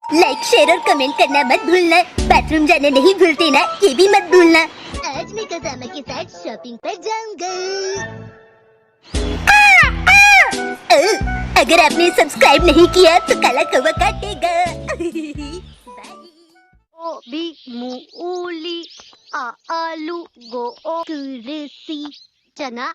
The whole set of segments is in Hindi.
लाइक शेयर और कमेंट करना मत भूलना। बाथरूम जाने नहीं भूलते ना, ये भी मत भूलना। आज मैं कज़ामा के साथ शॉपिंग पर जाऊंगा। अगर आपने सब्सक्राइब नहीं किया तो काला कौवा काटेगा। बी मूली आलू कुर्सी चना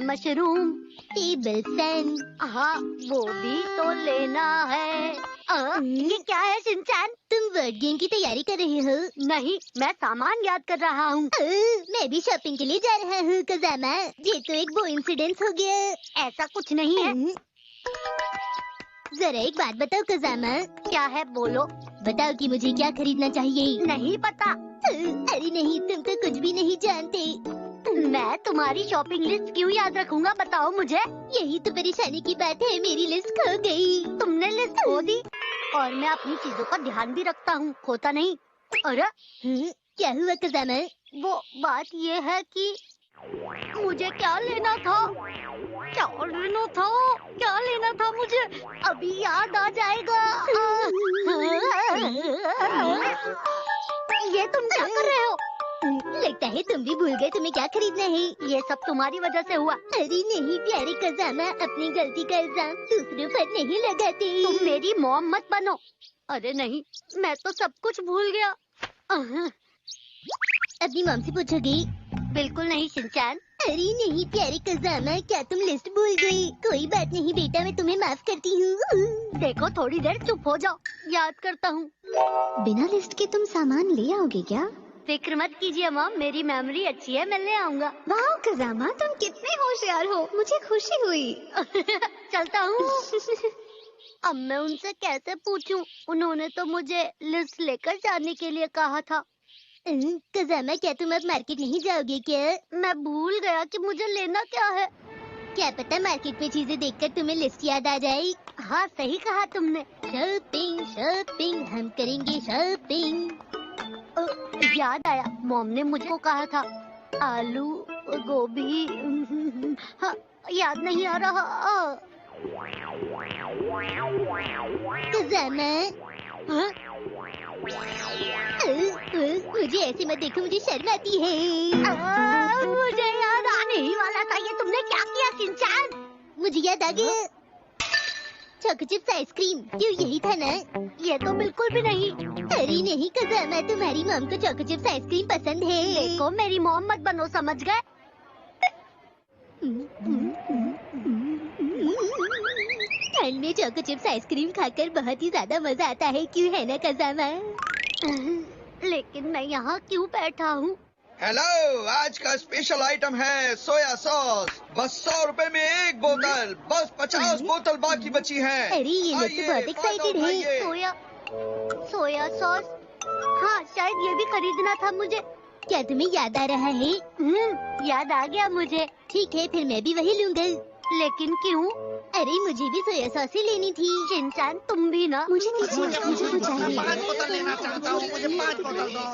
मशरूम टेबल फैन, हाँ वो भी तो लेना है। ये क्या है शिनचैन? तुम वर्ड गेम की तैयारी कर रही हो? नहीं, मैं सामान याद कर रहा हूँ। मैं भी शॉपिंग के लिए जा रहा हूँ कज़ामा। ये तो एक वो इंसिडेंस हो गया। ऐसा कुछ नहीं है। जरा एक बात बताओ कज़ामा। क्या है बोलो। बताओ कि मुझे क्या खरीदना चाहिए। नहीं पता। अरे नहीं, तुम तो कुछ भी नहीं जानते। मैं तुम्हारी शॉपिंग लिस्ट क्यों याद रखूंगा, बताओ मुझे। यही तो परेशानी की बात है, मेरी लिस्ट खो गई। तुमने लिस्ट खो दी और मैं अपनी चीजों का ध्यान भी रखता हूँ, खोता नहीं। अरे क्या हुआ कज़ामा? वो बात ये है कि मुझे क्या लेना था, क्या लेना था मुझे अभी याद आ जाएगा। ये तुम क्या कर रहे हो? लगता है तुम भी भूल गए तुम्हें क्या खरीदना है। ये सब तुम्हारी वजह से हुआ। अरे नहीं प्यारे कज़ामा, अपनी गलती का इल्जाम दूसरों पर नहीं लगाते। तुम मेरी मॉम मत बनो। अरे नहीं, मैं तो सब कुछ भूल गया। अपनी मॉम से पूछोगी? बिल्कुल नहीं शिनचैन। अरे नहीं प्यारे कज़ामा, क्या तुम लिस्ट भूल गई? कोई बात नहीं बेटा, मैं तुम्हें माफ करती हूँ। देखो थोड़ी देर चुप हो जाओ, याद करता हूँ। बिना लिस्ट के तुम सामान ले आओगे क्या? फिक्र मत कीजिए मॉम, मेरी मेमोरी अच्छी है, मैं ले आऊंगा। वाह कज़ामा, तुम कितने होशियार हो, मुझे खुशी हुई। चलता हूँ। अब मैं उनसे कैसे पूछूं? उन्होंने तो मुझे लिस्ट लेकर जाने के लिए कहा था। कज़ामा, क्या तुम अब मार्केट नहीं जाओगे क्या? मैं भूल गया कि मुझे लेना क्या है। क्या पता मार्केट में चीजें देखकर तुम्हें लिस्ट याद आ जाए। हाँ सही कहा तुमने। शॉपिंग शॉपिंग हम करेंगे शॉपिंग। याद आया, मॉम ने मुझे कहा था आलू गोभी। हाँ, याद नहीं आ रहा। कज़ामा, मुझे ऐसे मत देखो, मुझे शर्म आती है। मुझे याद आने ही वाला था। ये तुमने क्या किया शिनचैन? मुझे याद आ गया, चोको चिप्स आइसक्रीम। क्यों यही था ना? ये तो बिल्कुल भी नहीं। अरे नहीं कज़ामा, तुम्हारी मॉम को चोको चिप्स आइसक्रीम पसंद है। देखो मेरी मॉम मत बनो, समझ गए? ठंड में चोको चिप्स आइसक्रीम खाकर बहुत ही ज्यादा मजा आता है, क्यों है ना कज़ामा? लेकिन मैं यहाँ क्यों बैठा हूँ? हेलो, आज का स्पेशल आइटम है सोया सॉस। बस 100 रुपए में एक बोतल, बस 50 बोतल बाकी बची है। अरे ये लोग तो बहुत एक्साइटेड है। सोया सॉस, हाँ शायद ये भी खरीदना था मुझे। क्या तुम्हें याद आ रहा है? याद आ गया मुझे। ठीक है, फिर मैं भी वही लूंगा। लेकिन क्यों? अरे मुझे भी सोया सॉस ही लेनी थी। शिनचैन तुम भी ना। मुझे तो चाहिए। 5 बोतल लेना चाहता हूँ, मुझे 5 बोतल दो।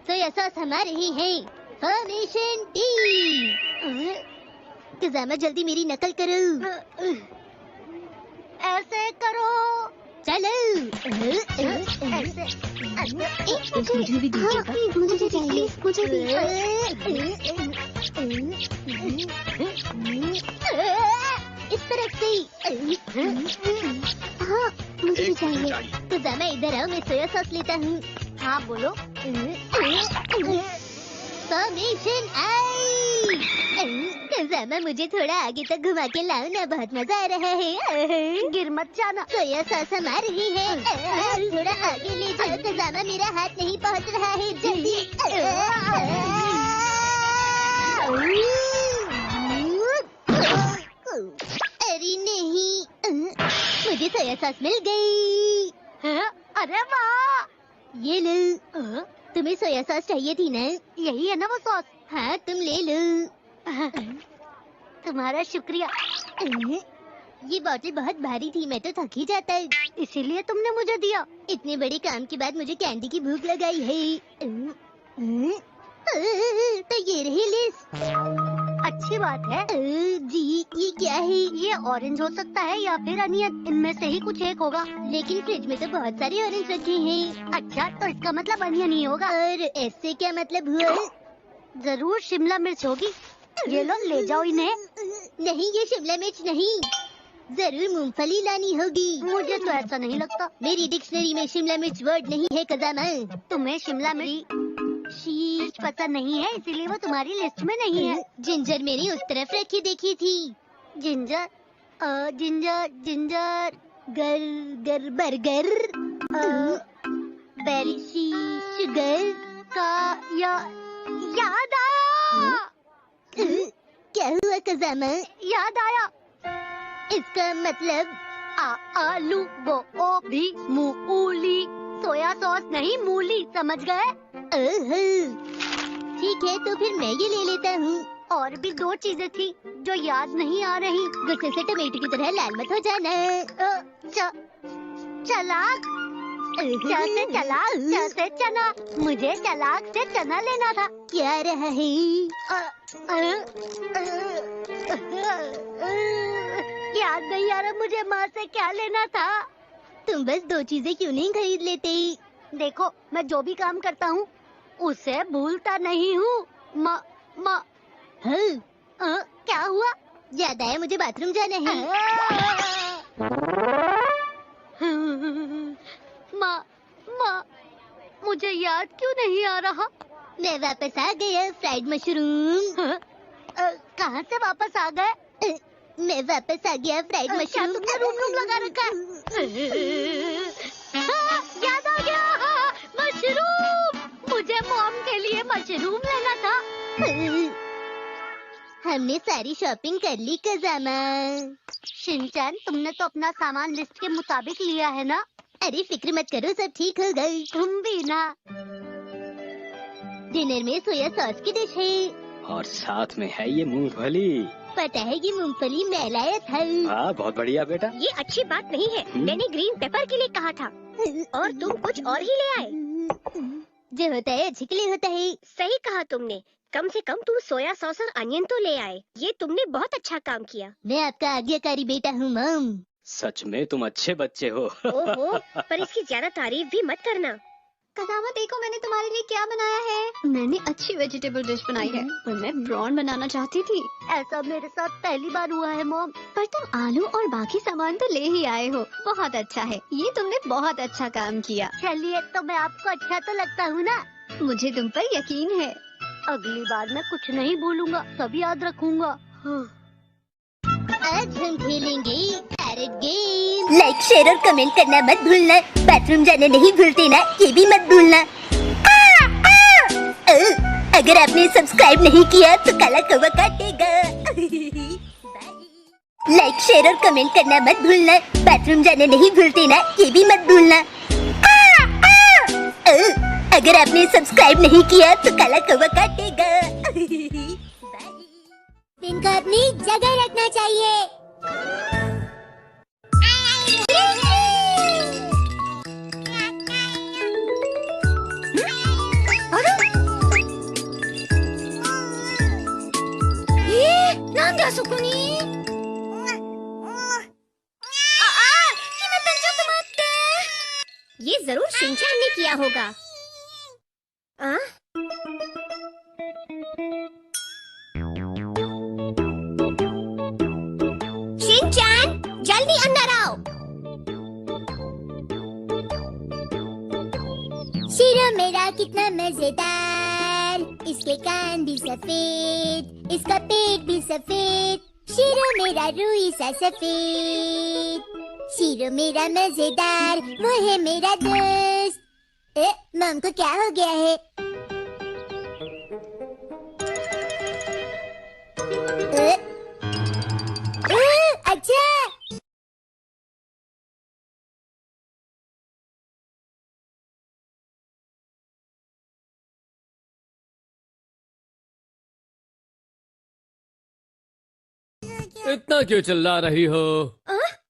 सोया सॉस हमारे ही है। Formation T. कज़ामा जल्दी मेरी नकल करो। ऐसे करो। चलो। मुझे भी दीजिएगा। हाँ, मुझे चाहिए, मुझे भी। इस तरफ से। हाँ मुझे भी चाहिए। कज़ामा इधर आओ, मैं सोया सॉस लेता हूँ। हाँ बोलो। फॉर्मेशन आई। कज़ामा मुझे थोड़ा आगे तक घुमा के लाओ ना, बहुत मजा आ रहा है। गिर मत जाना। सोया सॉस हमार ही है। थोड़ा आगे ले जाओ कज़ामा, मेरा हाथ नहीं पहुंच रहा है, जल्दी। अरे नहीं, मुझे सोया सॉस मिल गई। अरे वाह, ये लो। तुम्हें सोया सॉस चाहिए थी ना? यही है ना वो सॉस? हाँ तुम ले लो। तुम्हारा शुक्रिया। ये बोतल बहुत भारी थी, मैं तो थक ही जाता। इसीलिए तुमने मुझे दिया। इतने बड़े काम के बाद मुझे कैंडी की भूख लगाई है। तो ये रही लिस्ट। अच्छी बात है। जी ये क्या है? ये ऑरेंज हो सकता है या फिर अनियन, इनमें से ही कुछ एक होगा। लेकिन फ्रिज में तो बहुत सारे ऑरेंज रखे हैं। अच्छा, तो इसका मतलब अनियन ही होगा। और ऐसे क्या मतलब हुआ? जरूर शिमला मिर्च होगी। ये लो, ले जाओ इन्हें। नहीं, ये शिमला मिर्च नहीं, जरूर मूंगफली लानी होगी। मुझे तो ऐसा नहीं लगता। मेरी डिक्शनरी में शिमला मिर्च वर्ड नहीं है कजामा। तुम्हें शिमला मिर्च पसंद नहीं है, इसीलिए वो तुम्हारी लिस्ट में नहीं है। जिंजर मैंने उस तरफ रखी देखी थी। जिंजर जिंजर जिंजर गर गर बर्गर, बेरी शुगर का याद आया। क्या हुआ कजामा? याद आया। इसका मतलब आलू, गोभी, मूली, सोया सॉस नहीं, मूली, समझ गए? ओहो, ठीक है तो फिर मैं ये ले लेता हूँ। और भी 2 चीजें थी जो याद नहीं आ रही। गुस्से से टमाटर की तरह लाल मत हो जाना। चलाक, च से चलाक, च से चना। मुझे चलाक से चना लेना था। क्या रहा है? याद नहीं आ रहा मुझे माँ से क्या लेना था। तुम बस 2 चीजें क्यों नहीं खरीद लेते? देखो, मैं जो भी काम करता हूँ उसे भूलता नहीं हूँ। माँ क्या हुआ? याद आया, मुझे बाथरूम जाना है। माँ, मुझे याद क्यों नहीं आ रहा? मैं वापस आ गया, फ्राइड मशरूम। कहाँ से वापस आ गए? मैं वापस आ गया, फ्राइड क्या मशरूम। तुमने रूम लगा रखा है? याद आ गया, मशरूम। मुझे मॉम के लिए मशरूम लेना था। हमने सारी शॉपिंग कर ली कजामा। शिनचैन, तुमने तो अपना सामान लिस्ट के मुताबिक लिया है ना? अरे फिक्र मत करो, सब ठीक हो गई। तुम भी ना। डिनर में सोया सॉस की डिश है और साथ में है ये मूंगफली। पता है ये मूंगफली मैं लाया था। हाँ, बहुत बढ़िया बेटा। ये अच्छी बात नहीं है। मैंने ग्रीन पेपर के लिए कहा था और तुम कुछ और ही ले आए। जो होता है अच्छे के लिए होता है। सही कहा तुमने। कम से कम तुम सोया सॉस और अनियन तो ले आए। ये तुमने बहुत अच्छा काम किया। मैं आपका आज्ञाकारी बेटा हूँ मॉम। सच में तुम अच्छे बच्चे हो। ओहो, पर इसकी ज्यादा तारीफ भी मत करना। कदामा, देखो मैंने तुम्हारे लिए क्या बनाया है। मैंने अच्छी वेजिटेबल डिश बनाई है, पर मैं प्रॉन बनाना चाहती थी। ऐसा मेरे साथ पहली बार हुआ है मॉम। पर तुम आलू और बाकी सामान तो ले ही आए हो। बहुत अच्छा है, ये तुमने बहुत अच्छा काम किया। चलिए, तो मैं आपको अच्छा तो लगता हूँ ना? मुझे तुम पर यकीन है। अगली बार मैं कुछ नहीं भूलूंगा, सब याद रखूंगा। आज हम खेलेंगे कैरेट गेम। लाइक, शेयर और कमेंट करना मत भूलना। बाथरूम जाना नहीं भूलते ना, ये भी मत भूलना। अगर आपने सब्सक्राइब नहीं किया तो काला कौवा काटेगा। लाइक, शेयर और कमेंट करना मत भूलना। बाथरूम जाना नहीं भूलते ना, ये भी मत भूलना। अगर आपने सब्सक्राइब नहीं किया तो काला कौवा काटेगा। इनको अपनी जगह रखना चाहिए। ये जरूर शिनचैन ने किया होगा। शिनचैन, जल्दी अंदर आओ। शीरो मेरा कितना मजेदार, इसके कान भी सफेद, इसका पेट भी सफेद। शीरो मेरा रूई सा सफेद। शीरो मेरा मजेदार, वो है मेरा दोस्त। मम को क्या हो गया है? अच्छा, इतना क्यों चिल्ला रही हो?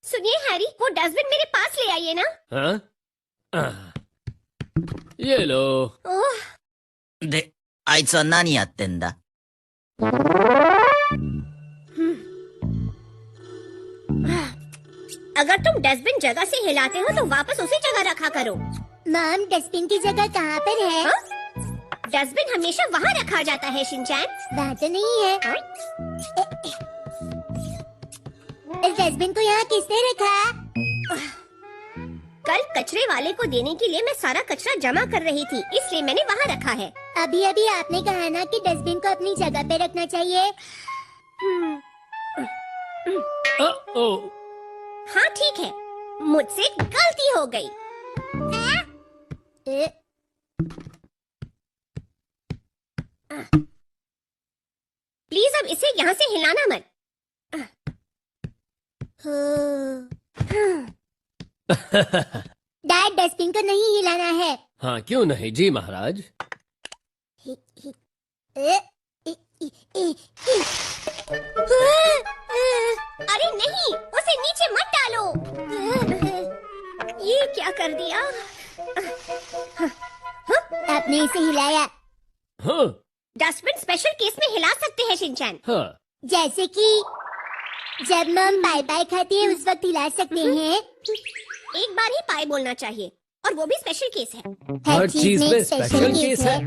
सुनिए हैरी, वो डस्टबिन मेरे पास ले आइए ना। हाँ? ये लो। で、あいつは何やってんだ अगर तुम डस्टबिन जगह से हिलाते हो तो वापस उसी जगह रखा करो। मॉम, डस्टबिन की जगह कहाँ पर है? हाँ? डस्टबिन हमेशा वहाँ रखा जाता है शिनचैन। वहाँ तो नहीं है। इस डस्टबिन को यहाँ किसने रखा? कल कचरे वाले को देने के लिए मैं सारा कचरा जमा कर रही थी, इसलिए मैंने वहाँ रखा है। अभी अभी आपने कहा ना कि डस्टबिन को अपनी जगह पे रखना चाहिए। ओ, हाँ ठीक है, मुझसे गलती हो गई। ए, प्लीज अब इसे यहाँ से हिलाना मत। डैड, डस्टबिन को नहीं हिलाना है। हाँ क्यों नहीं जी महाराज। अरे नहीं, उसे नीचे मत डालो। ये क्या कर दिया? आपने इसे हिलाया। हाँ डस्टबिन स्पेशल केस में हिला सकते हैं शिनचैन। हाँ जैसे कि जब मम पाई पाई खाती है उस वक्त हिला सकते हैं। एक बार ही पाए बोलना चाहिए, और वो भी स्पेशल केस है। हर चीज में स्पेशल केस है।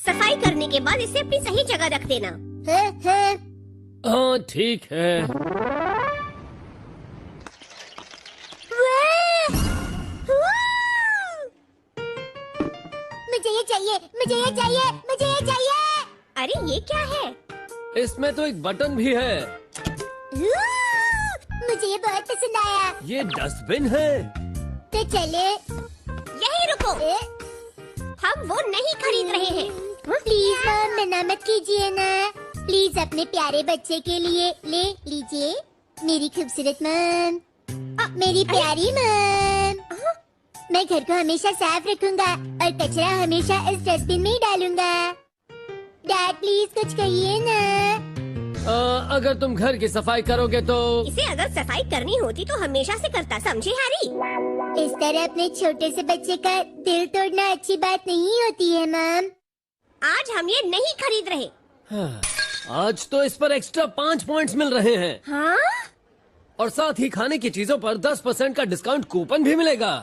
सफाई करने के बाद इसे अपनी सही जगह रख देना। हाँ ठीक है। मुझे ये चाहिए, मुझे ये चाहिए, मुझे ये चाहिए। अरे ये क्या है? इसमें तो एक बटन भी है। मुझे ये बहुत पसंद आया। ये डस्टबिन है। तो चले। यही रुको, ए, हम वो नहीं खरीद रहे हैं। प्लीज मम, मना मत कीजिए ना। प्लीज अपने प्यारे बच्चे के लिए ले लीजिए। मेरी खूबसूरत मम, मेरी प्यारी मम। मैं घर को हमेशा साफ रखूंगा और कचरा हमेशा इस डस्टबिन में ही डालूंगा। डैड प्लीज कुछ कहिए ना। अगर तुम घर की सफाई करोगे तो। इसे अगर सफाई करनी होती तो हमेशा से करता, समझे हैरी? इस तरह अपने छोटे से बच्चे का दिल तोड़ना अच्छी बात नहीं होती है मम। आज हम ये नहीं खरीद रहे। हाँ, आज तो इस पर एक्स्ट्रा 5 पॉइंट्स मिल रहे हैं। हाँ? और साथ ही खाने की चीजों पर 10% का डिस्काउंट कूपन भी मिलेगा।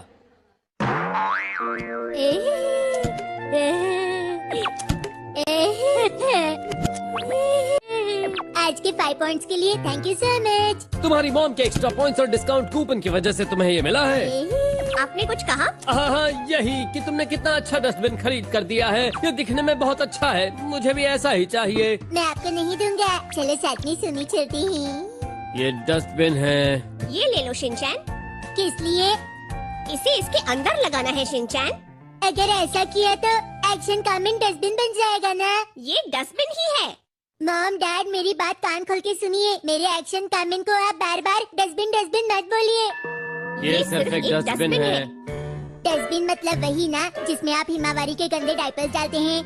आज के 5 पॉइंट्स के लिए थैंक यू सो मच। तुम्हारी मॉम के एक्स्ट्रा पॉइंट्स और डिस्काउंट कूपन की वजह से तुम्हें ये मिला है। आपने कुछ कहा? हाँ यही कि तुमने कितना अच्छा डस्टबिन खरीद कर दिया है। ये दिखने में बहुत अच्छा है, मुझे भी ऐसा ही चाहिए। मैं आपको नहीं दूंगा। चलो साथ में सुनी चलती हैं। ये डस्टबिन है। ये ले लो शिनचैन। किस लिए? इसे इसके अंदर लगाना है शिनचैन। अगर ऐसा किया तो एक्शन कामिन डस्टबिन बन जाएगा ना। ये डस्टबिन ही है। मॉम डैड, मेरी बात कान खोल के सुनिए। मेरे एक्शन कामिन को आप बार बार डस्टबिन डस्टबिन मत बोलिए। ये सिर्फ एक डस्टबिन है। डस्टबिन मतलब वही ना जिसमें आप हिमावारी के गंदे डायपर्स डालते हैं।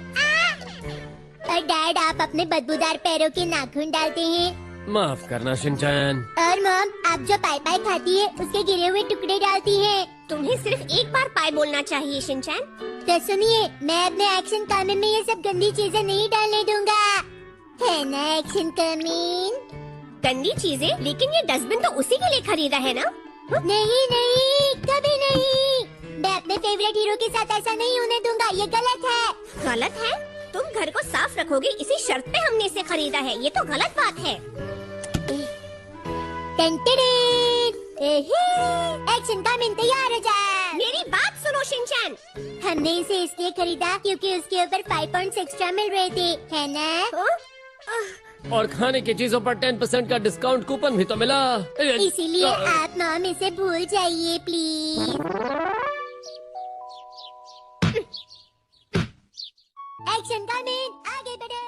और डैड, आप अपने बदबूदार पैरों के नाखून डालते हैं। माफ करना शिनचैन। और मॉम, आप जो पाई पाई खाती है उसके गिरे हुए टुकड़े डालती हैं। तुम्हें सिर्फ एक बार पाए बोलना चाहिए शिनचैन। तो सुनिए, मैं अपने एक्शन कामिन में ये सब गंदी चीजें नहीं डालने दूंगा, है ना एक्शन कामिन? गंदी चीजें? लेकिन ये डस्टबिन तो उसी के लिए खरीदा है ना? नहीं नहीं, कभी नहीं। मैं अपने फेवरेट हीरो के साथ ऐसा नहीं होने दूंगा। ये गलत है। गलत है? तुम घर को साफ रखोगे इसी शर्त पे हमने इसे खरीदा है। ये तो गलत बात है। एक्शन कामिन तैयार हो जाए। मेरी बात सुनो शिनचैन। हमने इसे इसलिए खरीदा क्योंकि उसके ऊपर 5 पॉइंट्स एक्स्ट्रा मिल रहे थे, है ना? और खाने की चीजों पर 10% का डिस्काउंट कूपन भी तो मिला। इसीलिए आप मॉम इसे भूल जाइए प्लीज। एक्शन कामिन, आगे बढ़ो।